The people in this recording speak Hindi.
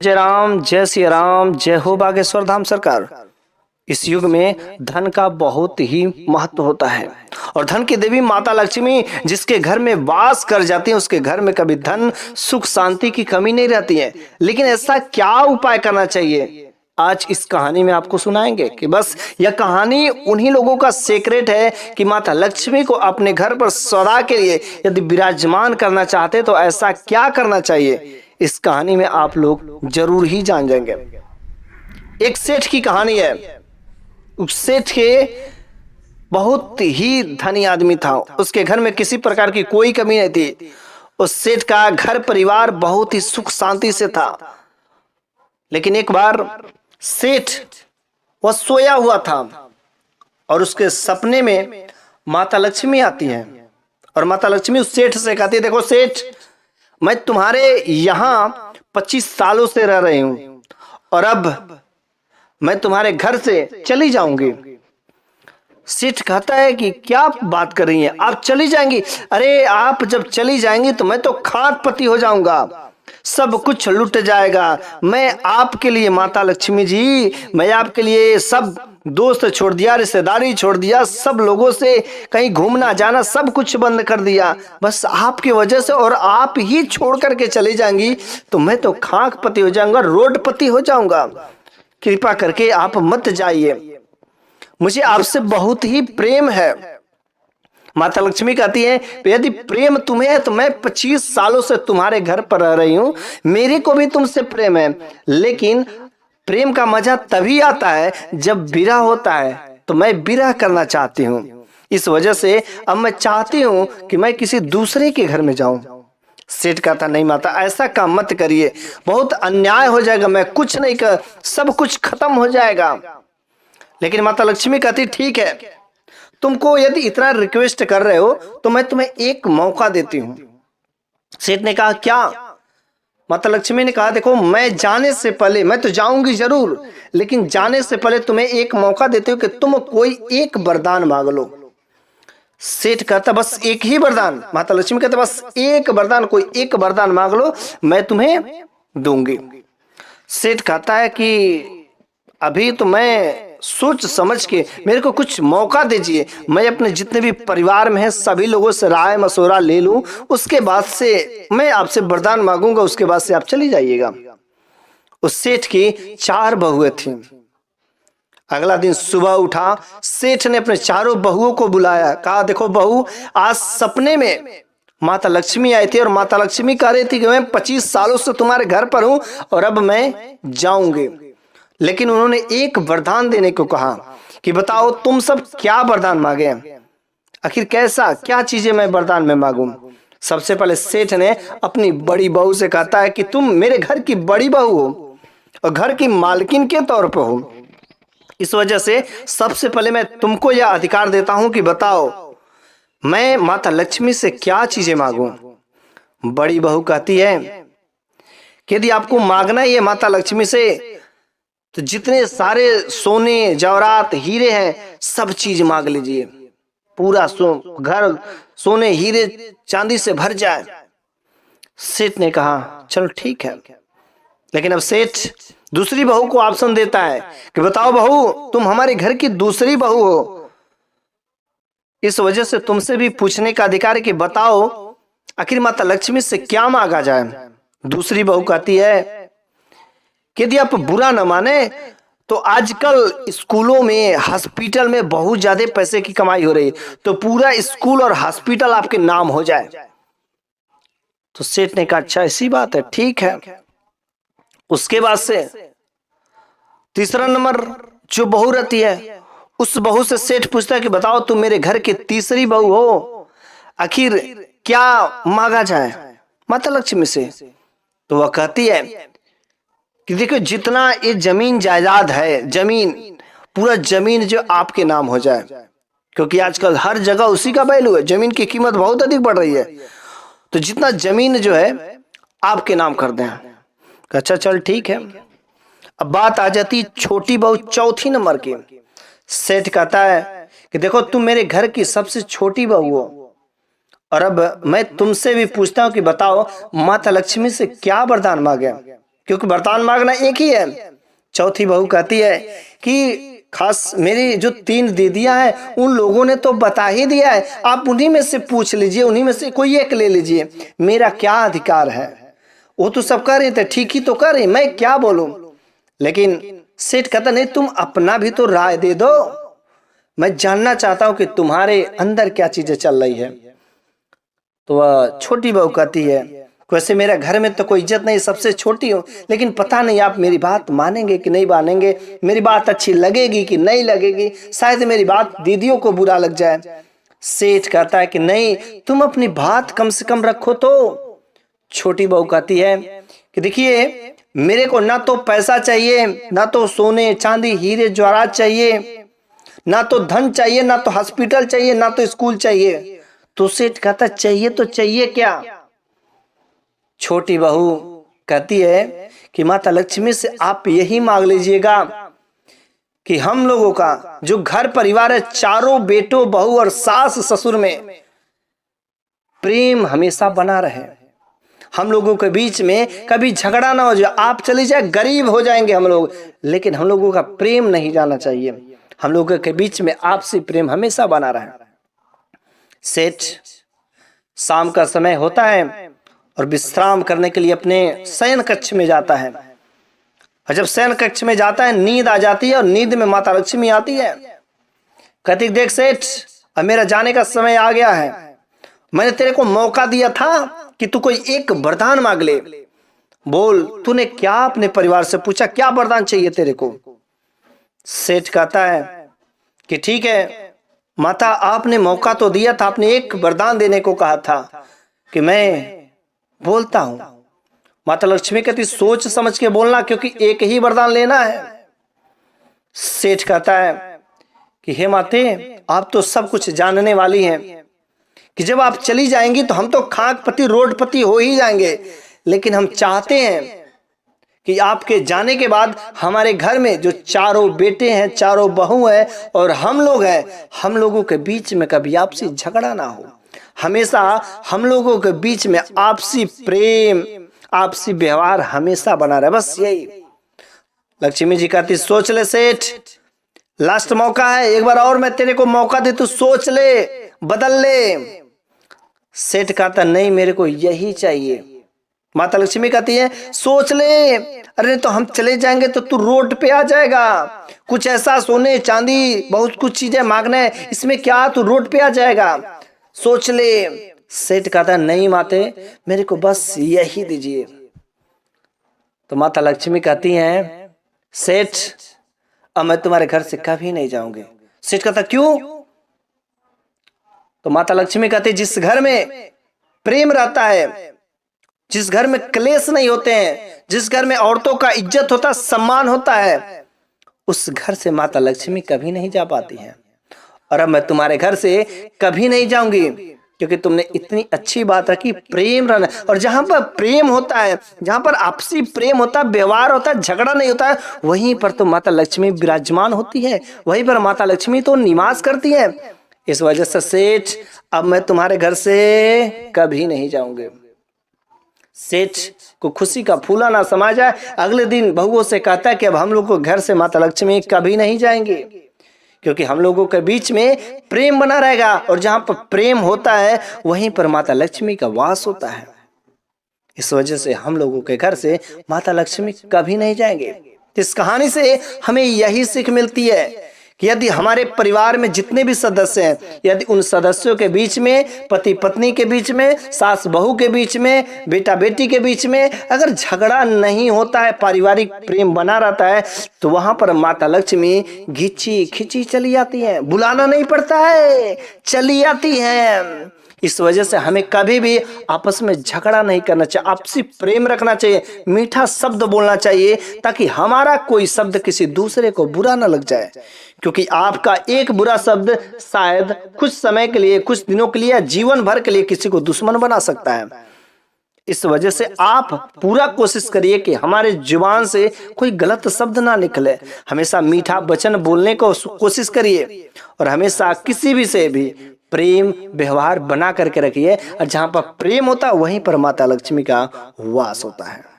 जय राम, जय सिया राम, जय हो बागेश्वर धाम सरकार। इस युग में धन का बहुत ही महत्व होता है और धन की देवी माता लक्ष्मी जिसके घर में वास कर जाती है उसके घर में कभी धन सुख शांति की कमी नहीं रहती है। लेकिन ऐसा क्या उपाय करना चाहिए, आज इस कहानी में आपको सुनाएंगे कि बस यह कहानी उन्हीं लोगों का सीक्रेट है कि माता लक्ष्मी को अपने घर पर सदा के लिए यदि विराजमान करना चाहते तो ऐसा क्या करना चाहिए। इस कहानी में आप लोग जरूर ही जान जाएंगे। एक सेठ की कहानी है। उस सेठ के बहुत ही धनी आदमी था, उसके घर में किसी प्रकार की कोई कमी नहीं थी। उस सेठ का घर परिवार बहुत ही सुख शांति से था। लेकिन एक बार सेठ वह सोया हुआ था और उसके सपने में माता लक्ष्मी आती है और माता लक्ष्मी उस सेठ से कहती है, देखो सेठ, मैं तुम्हारे यहाँ 25 सालों से रह रही हूं और अब मैं तुम्हारे घर से चली जाऊंगी। सेठ कहता है कि क्या बात कर रही हैं, आप चली जाएंगी? अरे आप जब चली जाएंगी तो मैं तो खाटपति हो जाऊंगा, सब कुछ लुट जाएगा। मैं आपके लिए माता लक्ष्मी जी, मैं आपके लिए सब दोस्त छोड़ दिया, रिश्तेदारी छोड़ दिया, सब लोगों से कहीं घूमना जाना सब कुछ बंद कर दिया बस आपकी वजह से, और आप ही छोड़ करके चली जाएंगी तो मैं तो खाकपति हो जाऊंगा, रोडपति हो जाऊंगा। कृपा करके आप मत जाइए, मुझे आपसे बहुत ही प्रेम है। माता लक्ष्मी कहती है, यदि प्रेम तुम्हें है तो मैं 25 सालों से तुम्हारे घर पर रह रही हूं, मेरे को भी तुमसे प्रेम है, लेकिन प्रेम का मजा तभी आता है जब विरह होता है, तो मैं विरह करना चाहती हूँ। इस वजह से अब मैं चाहती हूँ कि मैं किसी दूसरे के घर में जाऊं। सेठ कहता, नहीं माता, ऐसा काम मत करिए, बहुत अन्याय हो जाएगा, मैं कुछ नहीं कर, सब कुछ खत्म हो जाएगा। लेकिन माता लक्ष्मी कहती, ठीक है, तुमको यदि इतना रिक्वेस्ट कर रहे हो तो मैं तुम्हें एक मौका देती हूं। सेठ ने कहा, क्या? माता लक्ष्मी ने कहा, देखो, मैं जाने से पहले, मैं तो जाऊंगी जरूर, लेकिन जाने से पहले तुम्हें एक मौका देती हूँ कि तुम कोई एक वरदान मांग लो। सेठ कहता, बस एक ही वरदान? माता लक्ष्मी कहता, बस एक वरदान, कोई एक वरदान मांग लो, मैं तुम्हें दूंगी। सेठ कहता है कि अभी तो मैं सोच समझ के, मेरे को कुछ मौका दीजिए, मैं अपने जितने भी परिवार में है सभी लोगों से राय मशवरा ले लूं, उसके बाद से मैं आपसे वरदान मांगूंगा, उसके बाद से आप चली जाइएगा। उस सेठ की 4 बहुएं थीं। अगला दिन सुबह उठा, सेठ ने अपने चारों बहुओं को बुलाया, कहा, देखो बहू, आज सपने में माता लक्ष्मी आई थी और माता लक्ष्मी कह रही थी कि मैं 25 सालों से तुम्हारे घर पर हूं और अब मैं जाऊंगी, लेकिन उन्होंने एक वरदान देने को कहा कि बताओ तुम सब क्या वरदान मांगे, आखिर कैसा क्या चीजें मैं वरदान में मांगूं। सबसे पहले सेठ ने अपनी बड़ी बहू से कहता है कि तुम मेरे घर की बड़ी बहू हो और घर की मालकिन के तौर पर हो, इस वजह से सबसे पहले मैं तुमको यह अधिकार देता हूं कि बताओ मैं माता लक्ष्मी से क्या चीजें मांगूं। बड़ी बहू कहती है कि यदि आपको मांगना ही है माता लक्ष्मी से तो जितने सारे सोने जवाहरात हीरे हैं सब चीज मांग लीजिए, पूरा घर सोने हीरे चांदी से भर जाए। सेठ ने कहा, चलो ठीक है, लेकिन अब सेठ दूसरी बहू को ऑप्शन देता है कि बताओ बहू, तुम हमारे घर की दूसरी बहू हो, इस वजह से तुमसे भी पूछने का अधिकार है कि बताओ आखिर माता लक्ष्मी से क्या मांगा जाए। दूसरी बहू कहती है कि यदि आप बुरा न माने तो आजकल स्कूलों में, हॉस्पिटल में बहुत ज्यादा पैसे की कमाई हो रही है, तो पूरा स्कूल और हॉस्पिटल आपके नाम हो जाए। तो सेठ ने कहा, अच्छा ऐसी बात है, ठीक है। उसके बाद से तीसरा नंबर जो बहू रहती है, उस बहू से सेठ पूछता है कि बताओ तुम मेरे घर की तीसरी बहू हो, आखिर क्या मांगा जाए माता लक्ष्मी से। तो वह कहती है कि देखो, जितना ये जमीन जायदाद है, जमीन, पूरा जमीन जो आपके नाम हो जाए, क्योंकि आजकल हर जगह उसी का वैल्यू है, जमीन की कीमत बहुत अधिक बढ़ रही है, तो जितना जमीन जो है आपके नाम कर दें। अच्छा चल ठीक है। अब बात आ जाती छोटी बहू, चौथी नंबर की। सेठ कहता है कि देखो, तुम मेरे घर की सबसे छोटी बहू हो और अब मैं तुमसे भी पूछता हूं कि बताओ माता लक्ष्मी से क्या वरदान मांगे। क्योंकि वरदान मांगना एक ही है। चौथी बहू कहती है कि खास मेरी जो 3 दीदियां हैं उन लोगों ने तो बता ही दिया है, आप उन्हीं में से पूछ लीजिए, उन्हीं में से कोई एक ले लीजिए, मेरा क्या अधिकार है। वो तो सब कर रहे थे, ठीक ही तो कर रहे, मैं क्या बोलूं। लेकिन सेठ कहता नहीं, तुम अपना भी तो राय दे दो, मैं जानना चाहता हूं कि तुम्हारे अंदर क्या चीजें चल रही है। तो वह छोटी बहू कहती है, वैसे मेरा घर में तो कोई इज्जत नहीं, सबसे छोटी हूँ, लेकिन पता नहीं आप मेरी बात मानेंगे कि नहीं मानेंगे, मेरी बात अच्छी लगेगी कि नहीं लगेगी, शायद मेरी बात दीदियों को बुरा लग जाए। सेठ कहता है कि नहीं, तुम अपनी बात कम से कम रखो। तो छोटी बहू कहती है कि देखिए, मेरे को ना तो पैसा चाहिए, ना तो सोने चांदी हीरे जवाहरात चाहिए, ना तो धन चाहिए, ना तो हॉस्पिटल चाहिए, ना तो स्कूल चाहिए। तो सेठ कहता चाहिए तो चाहिए क्या। छोटी बहू कहती है कि माता लक्ष्मी से आप यही मांग लीजिएगा कि हम लोगों का जो घर परिवार है, चारों बेटों बहू और सास ससुर में प्रेम हमेशा बना रहे, हम लोगों के बीच में कभी झगड़ा ना हो जाए। आप चले जाए, गरीब हो जाएंगे हम लोग, लेकिन हम लोगों का प्रेम नहीं जाना चाहिए, हम लोगों के बीच में आपसी प्रेम हमेशा बना रहे। सेठ शाम का समय होता है और विश्राम करने के लिए अपने शयन कक्ष में जाता है, और जब शयन कक्ष में जाता है नींद आ जाती है, और नींद में माता लक्ष्मी आती है, कहती देख सेठ, अब मेरा जाने का समय आ गया है, मैंने तेरे को मौका दिया था कि तू कोई एक वरदान मांग ले, बोल तूने क्या अपने परिवार से पूछा, क्या वरदान चाहिए तेरे को। सेठ कहता है कि ठीक है माता, आपने मौका तो दिया था, आपने एक वरदान देने को कहा था कि मैं बोलता हूं। माता लक्ष्मी कहती सोच समझ के बोलना, क्योंकि एक ही वरदान लेना है। सेठ कहता है कि हे माते, आप तो सब कुछ जानने वाली हैं कि जब आप चली जाएंगी तो हम तो खाकपति रोडपति हो ही जाएंगे, लेकिन हम चाहते हैं कि आपके जाने के बाद हमारे घर में जो चारों बेटे हैं, चारों बहू हैं और हम लोग हैं, हम लोगों के बीच में कभी आपसी झगड़ा ना हो, हमेशा हम लोगों के बीच में आपसी प्रेम, आपसी व्यवहार हमेशा बना रहे, बस यही। लक्ष्मी जी कहती सोच ले सेठ, लास्ट मौका है, एक बार और मैं तेरे को मौका दे, तू सोच ले, बदल ले। सेठ कहता नहीं, मेरे को यही चाहिए। माता लक्ष्मी कहती है सोच ले, अरे तो हम चले जाएंगे तो तू रोड पे आ जाएगा, कुछ ऐसा सोने चांदी बहुत कुछ चीजें मांगना है, इसमें क्या तू रोड पे आ जाएगा, सोच ले। सेठ कहता नहीं माते, मेरे को बस यही दीजिए। तो माता लक्ष्मी कहती हैं सेठ, अब मैं तुम्हारे घर से कभी नहीं जाऊंगी। सेठ कहता क्यों। तो माता लक्ष्मी कहती जिस घर में प्रेम रहता है, जिस घर में क्लेश नहीं होते हैं, जिस घर में औरतों का इज्जत होता, सम्मान होता है, उस घर से माता लक्ष्मी कभी नहीं जा पाती हैं। और अब मैं तुम्हारे घर से कभी नहीं जाऊंगी, क्योंकि तुमने इतनी अच्छी बात रखी, प्रेम रहना। और जहां पर प्रेम होता है, जहां पर आपसी प्रेम होता है, व्यवहार होता है, झगड़ा नहीं होता है, वहीं पर तो माता लक्ष्मी विराजमान होती है, वहीं पर माता लक्ष्मी तो निवास करती है। इस वजह से सेठ, अब मैं तुम्हारे घर से कभी नहीं जाऊंगी। सेठ को खुशी का फूला ना समा जाए, अगले दिन बहुओं से कहता है कि अब हम लोग को घर से माता लक्ष्मी कभी नहीं जाएंगे, क्योंकि हम लोगों के बीच में प्रेम बना रहेगा, और जहां पर प्रेम होता है वहीं पर माता लक्ष्मी का वास होता है। इस वजह से हम लोगों के घर से माता लक्ष्मी कभी नहीं जाएंगे। इस कहानी से हमें यही सीख मिलती है कि यदि हमारे परिवार में जितने भी सदस्य हैं, यदि उन सदस्यों के बीच में, पति पत्नी के बीच में, सास बहू के बीच में, बेटा बेटी के बीच में अगर झगड़ा नहीं होता है, पारिवारिक प्रेम बना रहता है, तो वहां पर माता लक्ष्मी घिची खिंची चली आती है, बुलाना नहीं पड़ता है, चली आती है। इस वजह से हमें कभी भी आपस में झगड़ा नहीं करना चाहिए, आपसी प्रेम रखना चाहिए, मीठा शब्द बोलना चाहिए, ताकि हमारा कोई शब्द किसी दूसरे को बुरा ना लग जाए। क्योंकि आपका एक बुरा शब्द शायद कुछ समय के लिए, कुछ दिनों के लिए या जीवन भर के लिए किसी को दुश्मन बना सकता है। इस वजह से आप पूरा कोशिश करिए कि हमारे जुबान से कोई गलत शब्द ना निकले, हमेशा मीठा वचन बोलने को कोशिश करिए, और हमेशा किसी भी से भी प्रेम व्यवहार बना करके रखिए। और जहां पर प्रेम होता है वहीं पर माता लक्ष्मी का वास होता है।